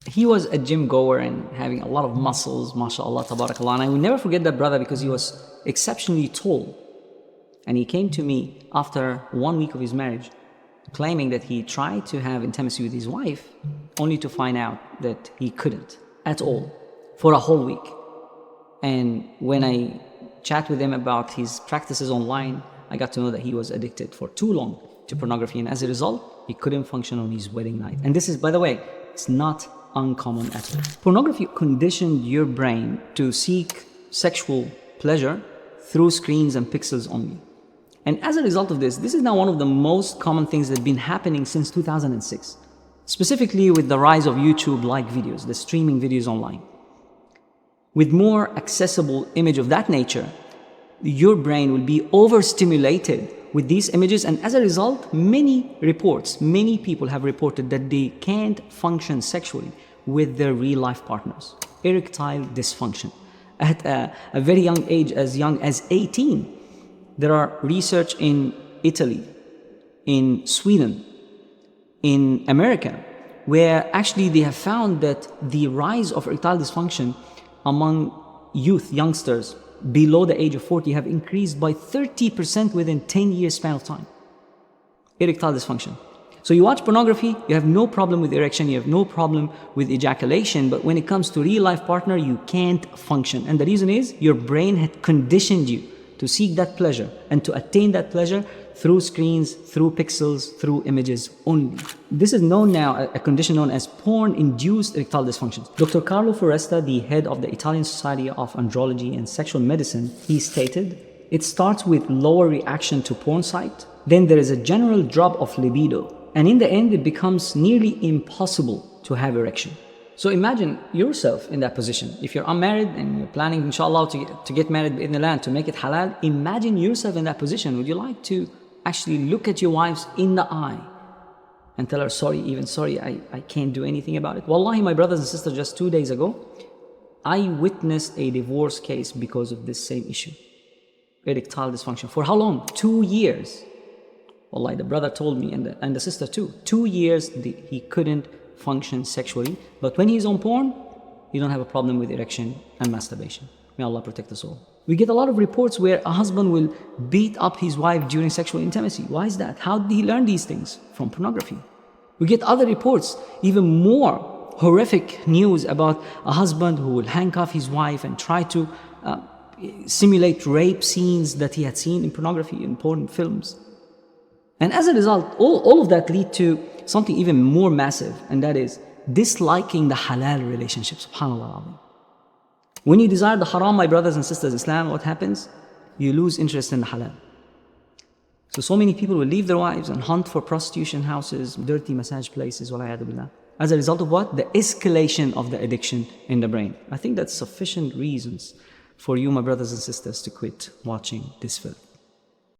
He was a gym goer and having a lot of muscles, mashallah, tabarakallah. And I will never forget that brother because he was exceptionally tall. And he came to me after 1 week of his marriage, claiming that he tried to have intimacy with his wife, only to find out that he couldn't at all for a whole week. And when I chat with him about his practices online, I got to know that he was addicted for too long to pornography. And as a result, he couldn't function on his wedding night. And this is, by the way, it's not uncommon at all. Pornography conditioned your brain to seek sexual pleasure through screens and pixels only. And as a result of this is now one of the most common things that have been happening since 2006, specifically with the rise of YouTube-like videos, the streaming videos online. With more accessible image of that nature, your brain will be overstimulated with these images, and as a result, many people have reported that they can't function sexually with their real-life partners. Erectile dysfunction. At a very young age, as young as 18, there are research in Italy, in Sweden, in America, where actually they have found that the rise of erectile dysfunction among youngsters below the age of 40 have increased by 30% within 10 years span of time. Erectile dysfunction. So you watch pornography, you have no problem with erection, you have no problem with ejaculation, but when it comes to real life partner, you can't function. And the reason is your brain had conditioned you to seek that pleasure and to attain that pleasure through screens, through pixels, through images only. This is known now, a condition known as porn-induced erectile dysfunction. Dr. Carlo Foresta, the head of the Italian Society of Andrology and Sexual Medicine, he stated, it starts with lower reaction to porn site, then there is a general drop of libido, and in the end it becomes nearly impossible to have erection. So imagine yourself in that position. If you're unmarried and you're planning, inshallah, to get married in the land, to make it halal, imagine yourself in that position. Would you like to actually look at your wives in the eye and tell her, sorry, I can't do anything about it? Wallahi, my brothers and sisters, just 2 days ago, I witnessed a divorce case because of this same issue. Erectile dysfunction. For how long? 2 years. Wallahi, the brother told me, and the sister too. 2 years he couldn't function sexually, but when he's on porn, you don't have a problem with erection and masturbation. May Allah protect us all. We get a lot of reports where a husband will beat up his wife during sexual intimacy. Why is that? How did he learn these things? From pornography. We get other reports, even more horrific news about a husband who will handcuff his wife and try to simulate rape scenes that he had seen in pornography, in porn films. And as a result, all of that lead to something even more massive, and that is disliking the halal relationship. SubhanAllah. When you desire the haram, my brothers and sisters, Islam, what happens? You lose interest in the halal. So many people will leave their wives and hunt for prostitution houses, dirty massage places, walayadu billah. As a result of what? The escalation of the addiction in the brain. I think that's sufficient reasons for you, my brothers and sisters, to quit watching this film.